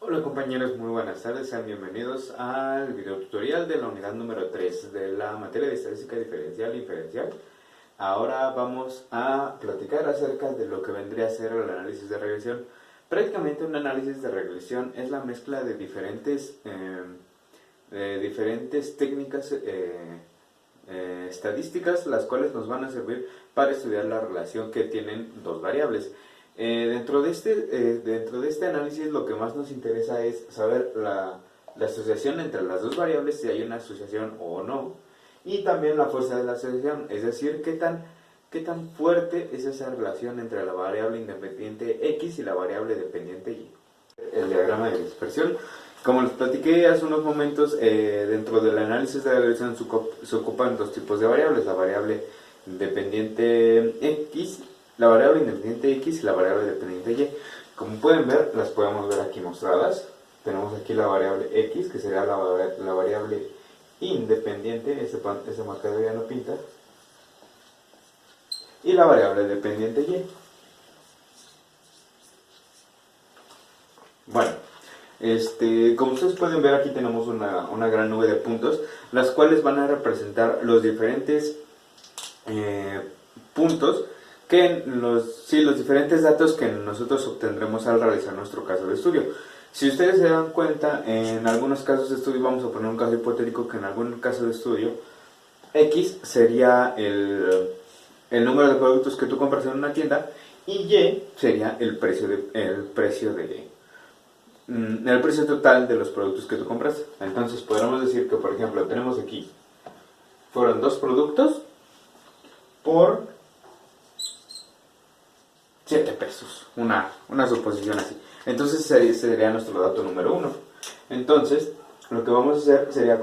Hola compañeros, muy buenas tardes, sean bienvenidos al video tutorial de la unidad número 3 de la materia de estadística diferencial e inferencial. Ahora vamos a platicar acerca de lo que vendría a ser el análisis de regresión. Prácticamente un análisis de regresión es la mezcla de diferentes técnicas estadísticas, las cuales nos van a servir para estudiar la relación que tienen dos variables. Dentro de este análisis lo que más nos interesa es saber la asociación entre las dos variables, si hay una asociación o no, y también la fuerza de la asociación, es decir, qué tan fuerte es esa relación entre la variable independiente X y la variable dependiente Y. El diagrama de dispersión. Como les platiqué hace unos momentos, dentro del análisis de la regresión se ocupan dos tipos de variables, la variable independiente X, la variable independiente X y la variable dependiente Y. Como pueden ver, las podemos ver aquí mostradas. Tenemos aquí la variable X, que sería la variable independiente, ese marcador ya no pinta, y la variable dependiente Y. Bueno, como ustedes pueden ver, aquí tenemos una gran nube de puntos, las cuales van a representar los diferentes puntos los diferentes datos que nosotros obtendremos al realizar nuestro caso de estudio. Si ustedes se dan cuenta, en algunos casos de estudio, vamos a poner un caso hipotético que en algún caso de estudio, X sería el número de productos que tú compras en una tienda y Y sería el precio total de los productos que tú compras. Entonces podríamos decir que, por ejemplo, tenemos aquí, fueron 2 productos por 7 pesos, una suposición así. Entonces sería nuestro dato número 1. Entonces, lo que vamos a hacer sería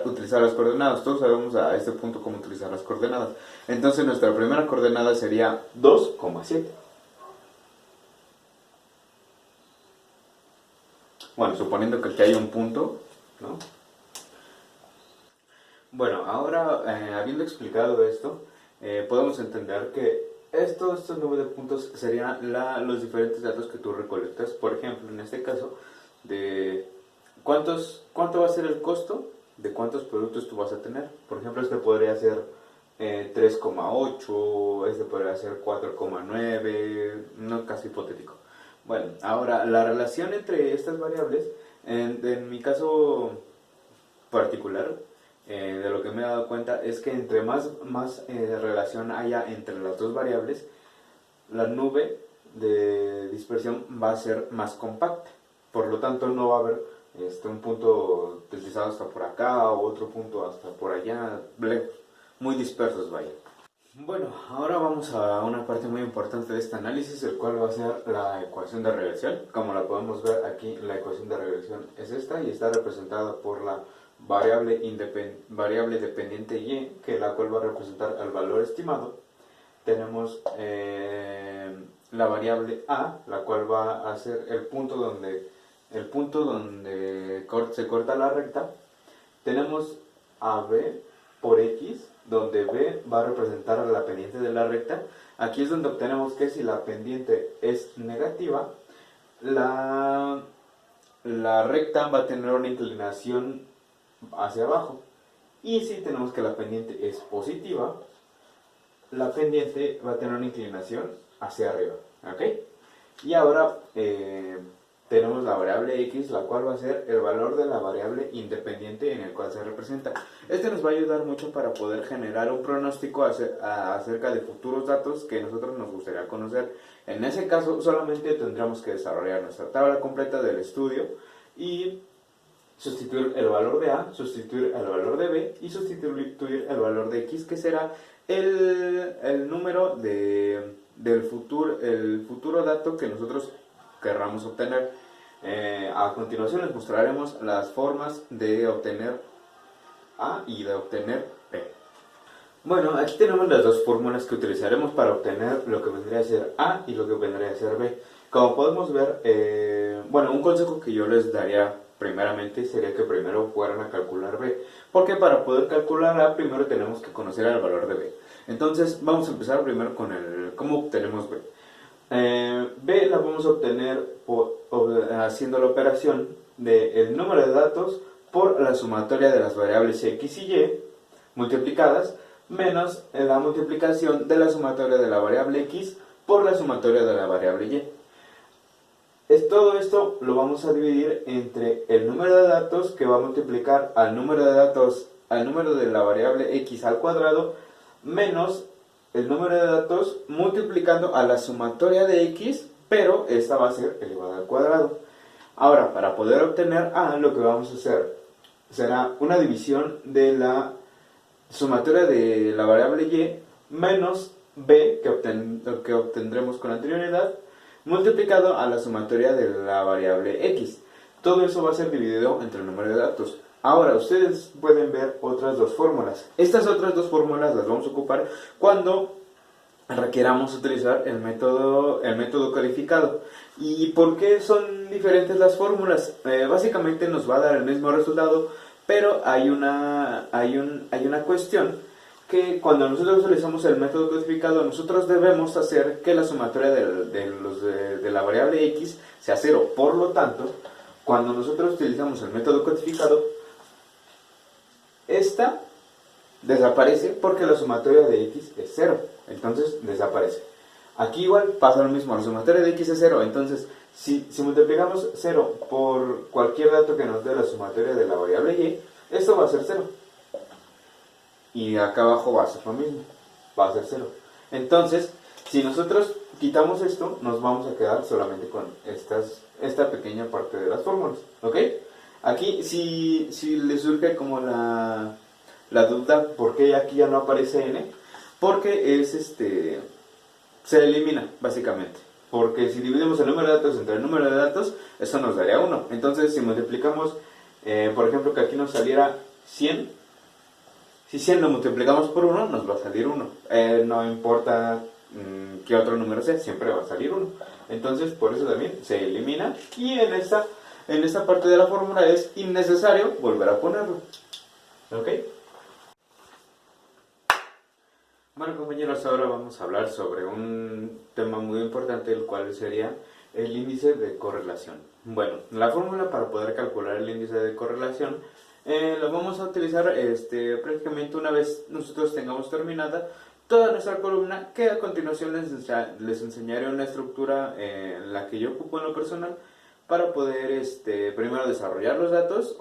utilizar las coordenadas. Todos sabemos a este punto cómo utilizar las coordenadas. Entonces, nuestra primera coordenada sería 2,7. Bueno, suponiendo que aquí hay un punto, ¿no? Bueno, ahora, habiendo explicado esto, podemos entender que estos 9 puntos serían los diferentes datos que tú recolectas. Por ejemplo, en este caso, de cuánto va a ser el costo de cuántos productos tú vas a tener. Por ejemplo, este podría ser 3,8, este podría ser 4,9, no, caso hipotético. Bueno, ahora la relación entre estas variables, en mi caso particular, de lo que me he dado cuenta es que entre más relación haya entre las dos variables, la nube de dispersión va a ser más compacta. Por lo tanto, no va a haber un punto deslizado hasta por acá o otro punto hasta por allá, muy dispersos, vaya. Bueno, ahora vamos a una parte muy importante de este análisis, el cual va a ser la ecuación de regresión. Como la podemos ver aquí, la ecuación de regresión es esta y está representada por la variable dependiente Y, la cual va a representar el valor estimado. Tenemos la variable A, la cual va a ser el punto donde se corta la recta. Tenemos AB por X, donde B va a representar la pendiente de la recta. Aquí es donde obtenemos que si la pendiente es negativa, la recta va a tener una inclinación hacia abajo. Y si tenemos que la pendiente es positiva, la pendiente va a tener una inclinación hacia arriba. ¿Ok? Y ahora tenemos la variable X, la cual va a ser el valor de la variable independiente en el cual se representa. Este nos va a ayudar mucho para poder generar un pronóstico acerca de futuros datos que nosotros nos gustaría conocer. En ese caso, solamente tendríamos que desarrollar nuestra tabla completa del estudio y sustituir el valor de A, sustituir el valor de B y sustituir el valor de X, que será el número del futuro dato que nosotros querramos obtener. A continuación les mostraremos las formas de obtener A y de obtener B. Bueno, aquí tenemos las dos fórmulas que utilizaremos para obtener lo que vendría a ser A y lo que vendría a ser B. Como podemos ver, bueno, un consejo que yo les daría primeramente sería que primero fueran a calcular B, porque para poder calcular A primero tenemos que conocer el valor de B. Entonces vamos a empezar primero con cómo obtenemos B. B la vamos a obtener haciendo la operación del número de datos por la sumatoria de las variables x y y multiplicadas menos la multiplicación de la sumatoria de la variable x por la sumatoria de la variable y. Todo esto lo vamos a dividir entre el número de datos que va a multiplicar al número de datos, al número de la variable x al cuadrado, menos el número de datos multiplicando a la sumatoria de x, pero esta va a ser elevada al cuadrado. Ahora, para poder obtener a, lo que vamos a hacer será una división de la sumatoria de la variable y menos b, que obtendremos con anterioridad, multiplicado a la sumatoria de la variable x. Todo eso va a ser dividido entre el número de datos. Ahora, ustedes pueden ver otras dos fórmulas. Estas otras dos fórmulas las vamos a ocupar cuando requeramos utilizar el método codificado. ¿Y por qué son diferentes las fórmulas? Básicamente nos va a dar el mismo resultado, pero hay una cuestión que cuando nosotros utilizamos el método codificado, nosotros debemos hacer que la sumatoria de la variable x sea 0. Por lo tanto, cuando nosotros utilizamos el método codificado, esta desaparece porque la sumatoria de x es 0. Entonces desaparece. Aquí igual pasa lo mismo, la sumatoria de x es 0. Entonces, si multiplicamos 0 por cualquier dato que nos dé la sumatoria de la variable y, esto va a ser 0. Y acá abajo va a ser lo mismo, va a ser 0. Entonces, si nosotros quitamos esto, nos vamos a quedar solamente con esta pequeña parte de las fórmulas, ¿ok? Aquí, si les surge como la duda, ¿por qué aquí ya no aparece n? Porque se elimina, básicamente. Porque si dividimos el número de datos entre el número de datos, eso nos daría 1. Entonces, si multiplicamos, por ejemplo, que aquí nos saliera 100, si 100 lo multiplicamos por 1, nos va a salir 1. No importa qué otro número sea, siempre va a salir 1. Entonces, por eso también se elimina. Y en esta parte de la fórmula es innecesario volver a ponerlo. ¿Ok? Bueno, compañeros, ahora vamos a hablar sobre un tema muy importante, el cual sería el índice de correlación. Bueno, la fórmula para poder calcular el índice de correlación lo vamos a utilizar prácticamente una vez nosotros tengamos terminada toda nuestra columna, que a continuación les enseñaré una estructura en la que yo ocupo en lo personal para poder primero desarrollar los datos,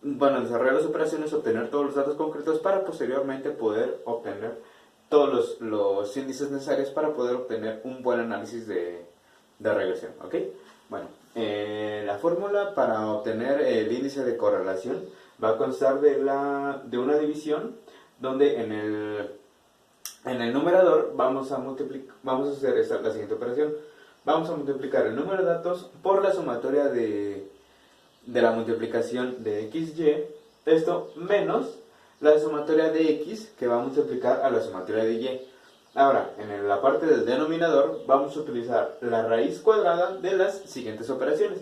desarrollar las operaciones, obtener todos los datos concretos para posteriormente poder obtener todos los índices necesarios para poder obtener un buen análisis de regresión, ¿ok? Bueno, la fórmula para obtener el índice de correlación va a constar de una división donde en el numerador vamos a hacer la siguiente operación. Vamos a multiplicar el número de datos por la sumatoria de la multiplicación de XY, esto menos la sumatoria de X que va a multiplicar a la sumatoria de Y. Ahora, en la parte del denominador vamos a utilizar la raíz cuadrada de las siguientes operaciones.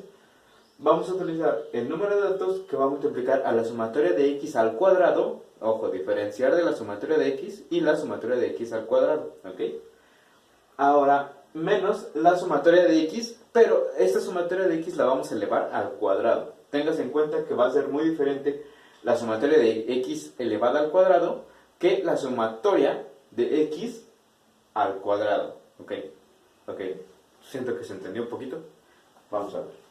Vamos a utilizar el número de datos que va a multiplicar a la sumatoria de X al cuadrado, ojo, diferenciar de la sumatoria de X y la sumatoria de X al cuadrado, ¿ok? Ahora, menos la sumatoria de X, pero esta sumatoria de X la vamos a elevar al cuadrado. Tengas en cuenta que va a ser muy diferente la sumatoria de X elevada al cuadrado que la sumatoria de X al cuadrado. ¿Ok? Siento que se entendió un poquito. Vamos a ver.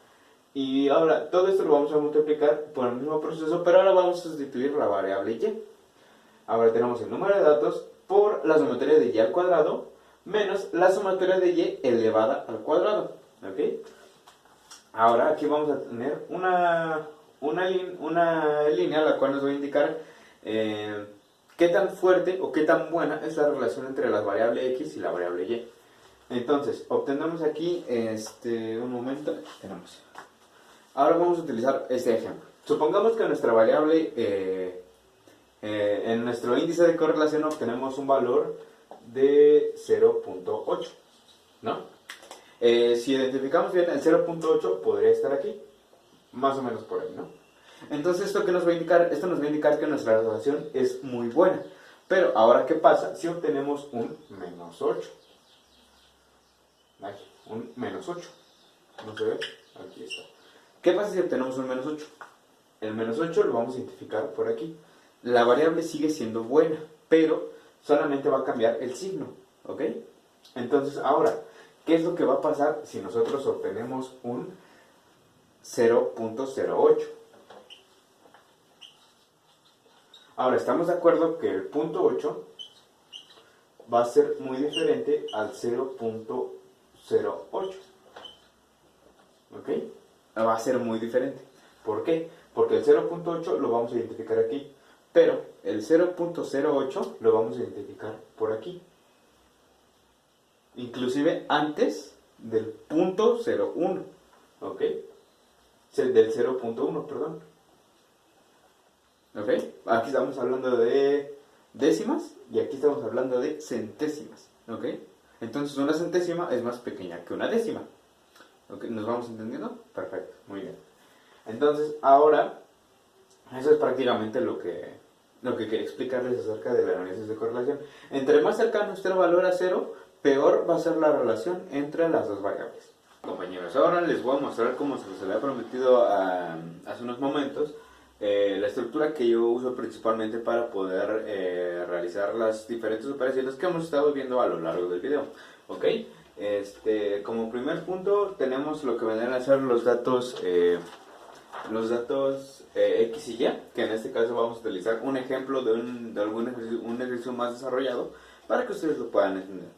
Y ahora, todo esto lo vamos a multiplicar por el mismo proceso, pero ahora vamos a sustituir la variable y. Ahora tenemos el número de datos por la sumatoria de y al cuadrado menos la sumatoria de y elevada al cuadrado. ¿Ok? Ahora aquí vamos a tener una línea la cual nos va a indicar qué tan fuerte o qué tan buena es la relación entre la variable x y la variable y. Entonces, obtenemos aquí, un momento, aquí tenemos. Ahora vamos a utilizar este ejemplo. Supongamos que nuestra variable, en nuestro índice de correlación obtenemos un valor de 0.8, ¿no? Si identificamos bien el 0.8 podría estar aquí, más o menos por ahí, ¿no? Entonces, ¿esto qué nos va a indicar? Esto nos va a indicar que nuestra relación es muy buena. Pero ahora, ¿qué pasa si obtenemos un -8? un menos 8. ¿No se ve? Aquí está. ¿Qué pasa si obtenemos un menos 8? El menos 8 lo vamos a identificar por aquí. La variable sigue siendo buena, pero solamente va a cambiar el signo, ¿ok? Entonces, ahora, ¿qué es lo que va a pasar si nosotros obtenemos un 0.08? Ahora, estamos de acuerdo que el punto 8 va a ser muy diferente al 0.08. ¿Ok? Va a ser muy diferente. ¿Por qué? Porque el 0.8 lo vamos a identificar aquí, pero el 0.08 lo vamos a identificar por aquí. Inclusive antes del punto 0.1. ¿Ok? Del 0.1, perdón. ¿Ok? Aquí estamos hablando de décimas y aquí estamos hablando de centésimas. ¿Ok? Entonces una centésima es más pequeña que una décima. ¿Ok? ¿Nos vamos entendiendo? Perfecto, muy bien. Entonces ahora, eso es prácticamente lo que quería explicarles acerca del análisis de correlación. Entre más cercano esté el valor a cero, peor va a ser la relación entre las dos variables. Compañeros, ahora les voy a mostrar cómo se les había prometido hace unos momentos la estructura que yo uso principalmente para poder realizar las diferentes operaciones que hemos estado viendo a lo largo del video. ¿Ok? Como primer punto tenemos lo que vendrán a ser los datos X y Y, que en este caso vamos a utilizar un ejemplo de algún ejercicio más desarrollado para que ustedes lo puedan entender.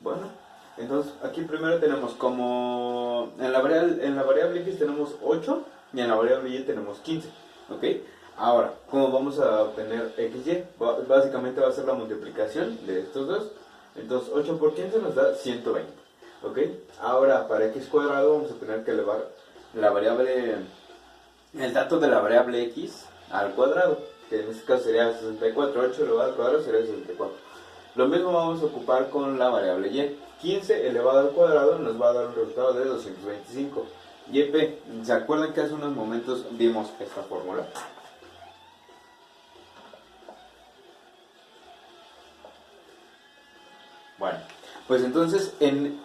Bueno, entonces aquí primero tenemos como en la variable X tenemos 8 y en la variable Y tenemos 15. ¿Ok? Ahora, ¿cómo vamos a obtener XY? Básicamente va a ser la multiplicación de estos dos. Entonces 8 por 15 nos da 120. ¿Ok? Ahora para X cuadrado vamos a tener que elevar el dato de la variable X al cuadrado, que en este caso sería 64. 8 elevado al cuadrado sería 64. Lo mismo vamos a ocupar con la variable Y. 15 elevado al cuadrado nos va a dar un resultado de 225. YP, ¿se acuerdan que hace unos momentos vimos esta fórmula? Bueno, pues entonces en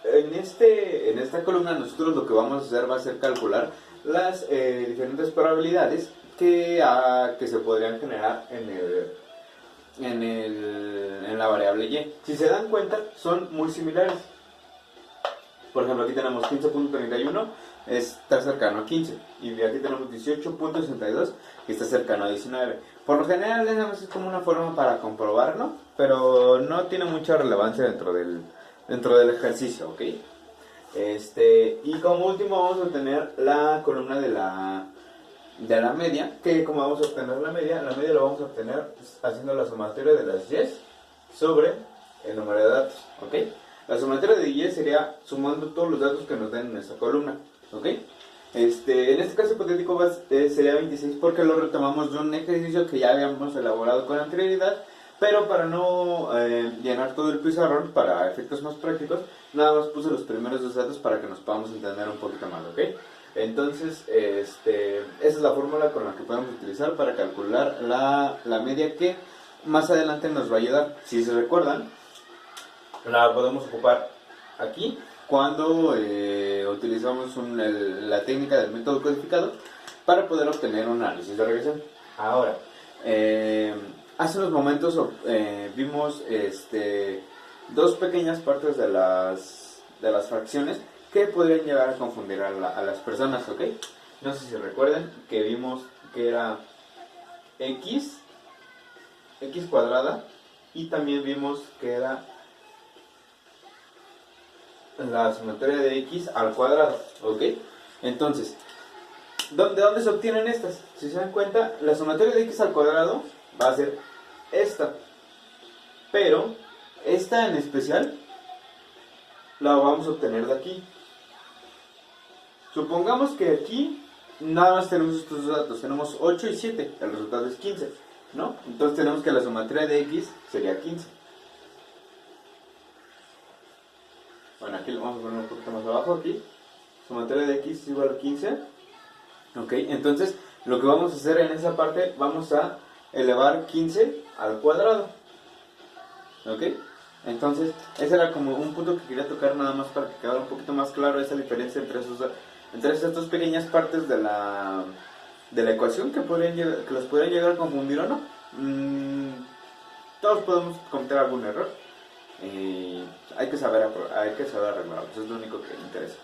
esta columna nosotros lo que vamos a hacer va a ser calcular las diferentes probabilidades que se podrían generar en la variable Y. Si se dan cuenta, son muy similares. Por ejemplo, aquí tenemos 15.31, está cercano a 15. Y aquí tenemos 18.62, que está cercano a 19. Por lo general, es como una forma para comprobarlo, pero no tiene mucha relevancia dentro del ejercicio, ¿ok? Y como último vamos a tener la columna de la media, que como vamos a obtener la media lo vamos a obtener haciendo la sumatoria de las Y sobre el número de datos, ¿ok? La sumatoria de Y sería sumando todos los datos que nos den en esta columna, ¿ok? En este caso hipotético sería 26 porque lo retomamos de un ejercicio que ya habíamos elaborado con anterioridad, pero para no llenar todo el pizarrón, para efectos más prácticos, nada más puse los primeros dos datos para que nos podamos entender un poquito más, ¿ok? Entonces, esa es la fórmula con la que podemos utilizar para calcular la media que más adelante nos va a ayudar. Si se recuerdan, la podemos ocupar aquí cuando utilizamos la técnica del método codificado para poder obtener un análisis de regresión. Ahora, hace unos momentos vimos dos pequeñas partes de las fracciones que podrían llegar a confundir a las personas, ¿ok? No sé si recuerdan que vimos que era x cuadrada y también vimos que era la sumatoria de x al cuadrado, ¿ok? Entonces, ¿de dónde se obtienen estas? Si se dan cuenta, la sumatoria de x al cuadrado va a ser esta, pero esta en especial la vamos a obtener de aquí. Supongamos que aquí nada más tenemos estos dos datos, tenemos 8 y 7, el resultado es 15, ¿no? Entonces tenemos que la sumatoria de x sería 15. Bueno, aquí lo vamos a poner un poquito más abajo, aquí. Sumatoria de x es igual a 15. Ok, entonces lo que vamos a hacer en esa parte, vamos a elevar 15 al cuadrado. Ok, Entonces, ese era como un punto que quería tocar nada más para que quedara un poquito más claro esa diferencia entre esas dos pequeñas partes de la ecuación que, que los podrían llegar a confundir o no. Todos podemos cometer algún error y hay que saber arreglarlo, eso es lo único que me interesa.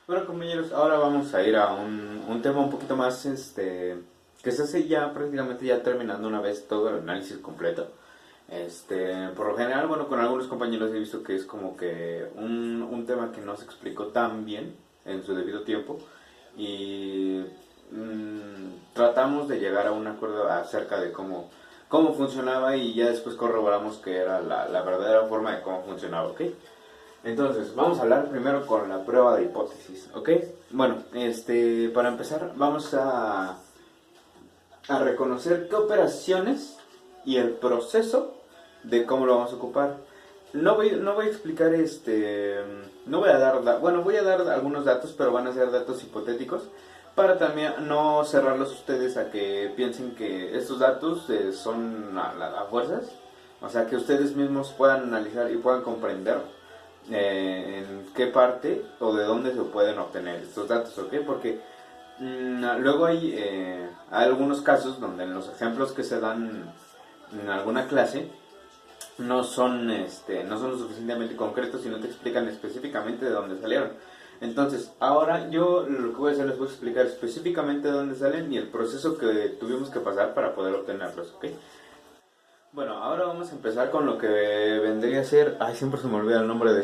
Bueno, compañeros, ahora vamos a ir a un tema un poquito más, que se hace ya prácticamente ya terminando una vez todo el análisis completo. Por lo general, bueno, con algunos compañeros he visto que es como que un tema que no se explicó tan bien en su debido tiempo y tratamos de llegar a un acuerdo acerca de cómo funcionaba y ya después corroboramos que era la verdadera forma de cómo funcionaba, ¿ok? Entonces, vamos a hablar primero con la prueba de hipótesis, ¿ok? Bueno, para empezar vamos a reconocer qué operaciones y el proceso de cómo lo vamos a ocupar. No voy a explicar, no voy a dar, bueno, voy a dar algunos datos, pero van a ser datos hipotéticos, para también no cerrarlos ustedes a que piensen que estos datos son a fuerzas, o sea, que ustedes mismos puedan analizar y puedan comprender en qué parte o de dónde se pueden obtener estos datos, ¿ok? Porque luego hay algunos casos donde en los ejemplos que se dan en alguna clase no son lo suficientemente concretos y no te explican específicamente de dónde salieron. Entonces, ahora yo lo que voy a hacer les voy a explicar específicamente de dónde salen y el proceso que tuvimos que pasar para poder obtenerlos, ¿ok? Bueno, ahora vamos a empezar con lo que vendría a ser... Ay, siempre se me olvida el nombre de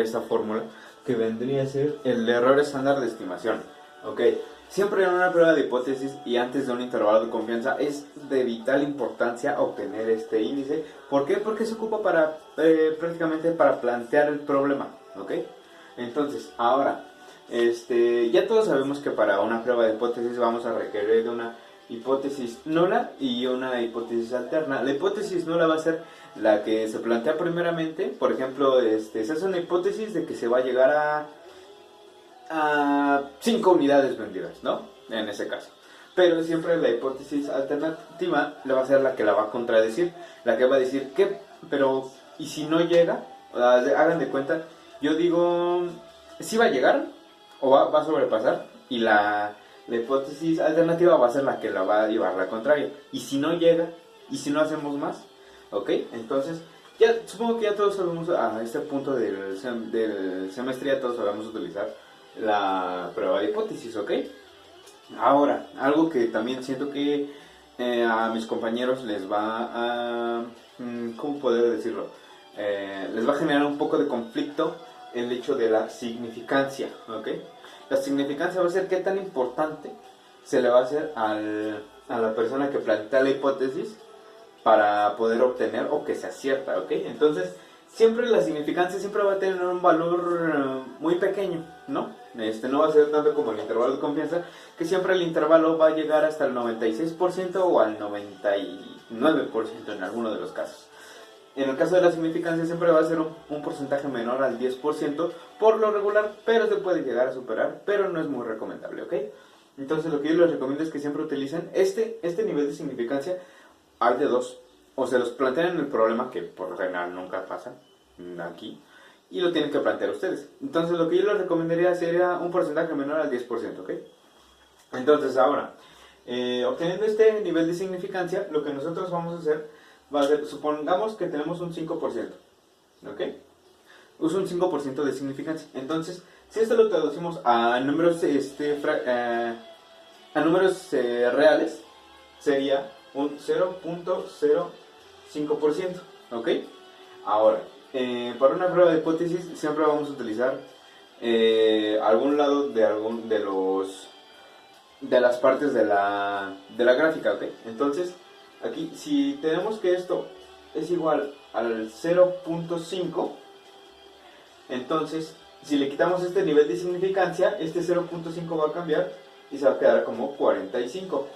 esta fórmula, que vendría a ser el error estándar de estimación, ¿ok? Siempre en una prueba de hipótesis y antes de un intervalo de confianza es de vital importancia obtener este índice. ¿Por qué? Porque se ocupa prácticamente para plantear el problema, ¿ok? Entonces, ahora, ya todos sabemos que para una prueba de hipótesis vamos a requerir de una hipótesis nula y una hipótesis alterna. La hipótesis nula va a ser la que se plantea primeramente. Por ejemplo, se hace una hipótesis de que se va a llegar a 5 unidades vendidas, ¿no? En ese caso. Pero siempre la hipótesis alternativa le va a ser la que la va a contradecir, la que va a decir que, pero, ¿y si no llega? Hagan de cuenta, yo digo, ¿sí va a llegar? ¿O va a sobrepasar? Y la hipótesis alternativa va a ser la que la va a llevar la contraria. ¿Y si no llega? ¿Y si no hacemos más? ¿Ok? Entonces, ya supongo que ya todos sabemos, a este punto del semestre ya todos sabemos utilizar la prueba de hipótesis, ¿ok? Ahora, algo que también siento que a mis compañeros les va a... ¿cómo poder decirlo? Les va a generar un poco de conflicto el hecho de la significancia, ¿ok? La significancia va a ser qué tan importante se le va a hacer a la persona que plantea la hipótesis para poder obtener o que se acierta, ¿ok? Entonces, siempre la significancia siempre va a tener un valor muy pequeño, ¿no? No va a ser tanto como el intervalo de confianza, que siempre el intervalo va a llegar hasta el 96% o al 99% en alguno de los casos. En el caso de la significancia siempre va a ser un porcentaje menor al 10% por lo regular, pero se puede llegar a superar, pero no es muy recomendable, ¿ok? Entonces lo que yo les recomiendo es que siempre utilicen este nivel de significancia. Hay de dos, o se los plantean en el problema, que por lo general nunca pasa aquí, y lo tienen que plantear ustedes. Entonces lo que yo les recomendaría sería un porcentaje menor al 10%, ¿ok? Entonces ahora, obteniendo este nivel de significancia, lo que nosotros vamos a hacer va a ser, supongamos que tenemos un 5%, ¿ok? Usa un 5% de significancia. Entonces, si esto lo traducimos a números, reales, sería un 0.05%, ¿ok? Ahora, para una prueba de hipótesis siempre vamos a utilizar algún lado de las partes de la gráfica, ¿ok? Entonces, aquí, si tenemos que esto es igual al 0.5, entonces, si le quitamos este nivel de significancia, este 0.5 va a cambiar y se va a quedar como 45.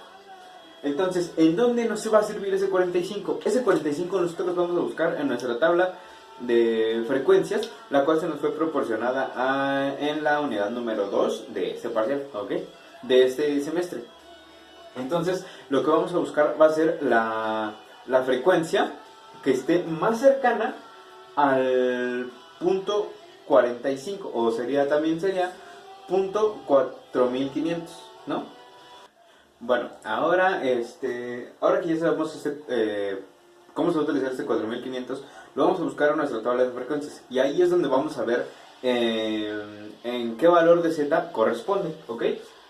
Entonces, ¿en dónde nos va a servir ese 45? Ese 45 nosotros vamos a buscar en nuestra tabla de frecuencias, la cual se nos fue proporcionada en la unidad número 2 de este parcial, ¿ok? De este semestre. Entonces, lo que vamos a buscar va a ser la frecuencia que esté más cercana al punto 45, o también sería punto 4500, ¿no? Bueno, ahora que ya sabemos cómo se va a utilizar este 4500, lo vamos a buscar en nuestra tabla de frecuencias. Y ahí es donde vamos a ver en qué valor de z corresponde, ¿ok?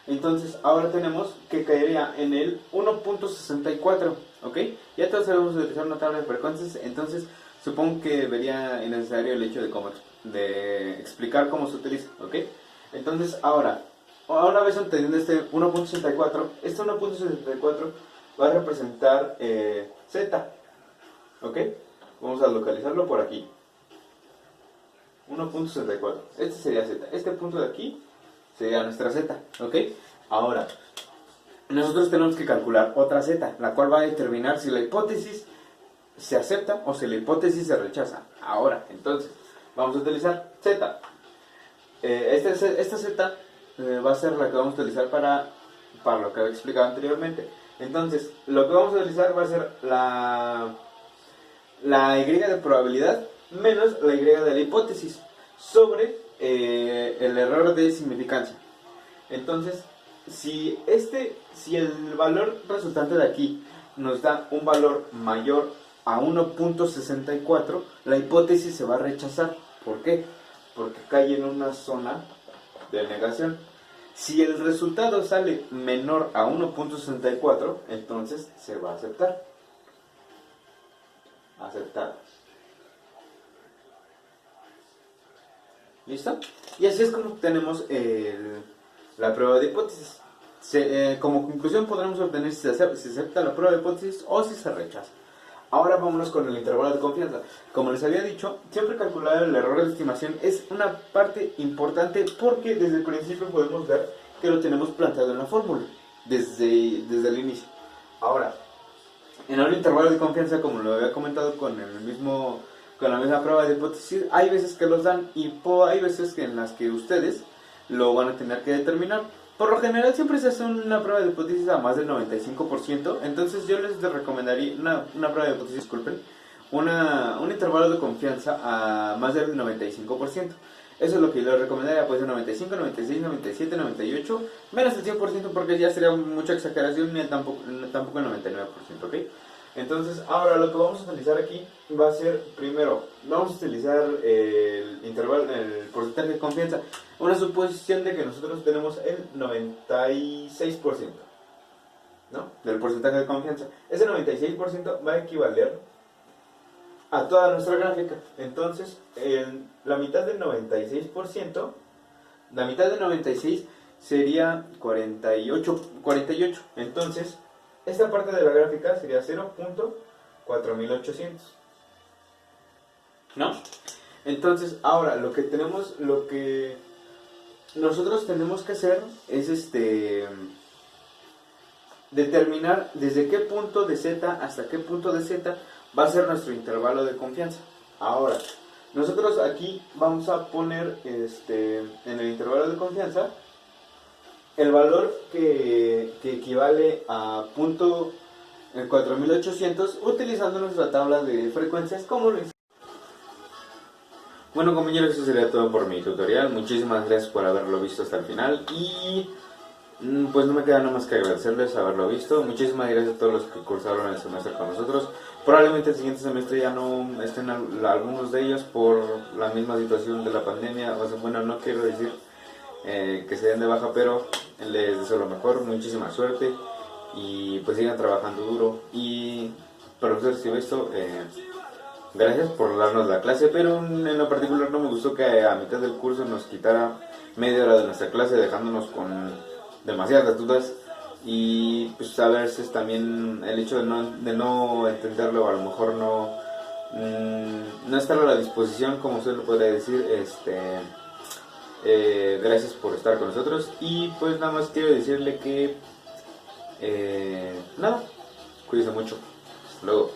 Entonces, ahora tenemos que caería en el 1.64, ¿ok? Ya todos sabemos utilizar una tabla de frecuencias, entonces supongo que vería necesario el hecho de explicar cómo se utiliza, ¿ok? Entonces, ahora ves entendiendo este 1.64, este 1.64 va a representar z, ¿ok? Vamos a localizarlo por aquí. 1.64, este sería z, este punto de aquí sería nuestra z, ¿ok? Ahora, nosotros tenemos que calcular otra z, la cual va a determinar si la hipótesis se acepta o si la hipótesis se rechaza. Ahora, entonces, vamos a utilizar z. Esta z va a ser la que vamos a utilizar para lo que había explicado anteriormente. Entonces, lo que vamos a utilizar va a ser la y de probabilidad menos la y de la hipótesis sobre el error de significancia. Entonces, si el valor resultante de aquí nos da un valor mayor a 1.64, la hipótesis se va a rechazar. ¿Por qué? Porque cae en una zona de negación. Si el resultado sale menor a 1.64, entonces se va a aceptar. Aceptar. ¿Listo? Y así es como obtenemos la prueba de hipótesis. Como conclusión podremos obtener si se acepta la prueba de hipótesis o si se rechaza. Ahora vámonos con el intervalo de confianza. Como les había dicho, siempre calcular el error de estimación es una parte importante porque desde el principio podemos ver que lo tenemos planteado en la fórmula, desde el inicio. Ahora, en el intervalo de confianza, como lo había comentado con la misma prueba de hipótesis, hay veces que los dan y hay veces en las que ustedes lo van a tener que determinar. Por lo general siempre se hace una prueba de hipótesis a más del 95%, entonces yo les recomendaría una prueba de hipótesis, disculpen, un intervalo de confianza a más del 95%. Eso es lo que yo les recomendaría, pues de 95, 96, 97, 98, menos el 100% porque ya sería mucha exageración, ni tampoco el 99%, ¿ok? Entonces, ahora lo que vamos a utilizar aquí va a ser, primero, vamos a utilizar el porcentaje de confianza. Una suposición de que nosotros tenemos el 96%, ¿no? Del porcentaje de confianza. Ese 96% va a equivaler a toda nuestra gráfica. Entonces, la mitad del 96%, la mitad del 96 sería 48. Entonces, esta parte de la gráfica sería 0.4800, ¿no? Entonces, ahora lo que nosotros tenemos que hacer es determinar desde qué punto de z hasta qué punto de z va a ser nuestro intervalo de confianza. Ahora, nosotros aquí vamos a poner en el intervalo de confianza el valor que equivale a punto 4800 utilizando nuestra tabla de frecuencias como lo hicimos. Bueno, compañeros, eso sería todo por mi tutorial. Muchísimas gracias por haberlo visto hasta el final y pues no me queda nada más que agradecerles haberlo visto. Muchísimas gracias a todos los que cursaron el semestre con nosotros. Probablemente el siguiente semestre ya no estén algunos de ellos por la misma situación de la pandemia. O sea, bueno, no quiero decir que se den de baja, pero les deseo lo mejor, muchísima suerte y pues sigan trabajando duro. Y profesor, si esto, gracias por darnos la clase, pero en lo particular no me gustó que a mitad del curso nos quitara media hora de nuestra clase dejándonos con demasiadas dudas y pues a veces también el hecho de no entenderlo, o a lo mejor no estar a la disposición, como usted lo podría decir. Gracias por estar con nosotros y pues nada más quiero decirle que nada, cuídense mucho. Hasta luego.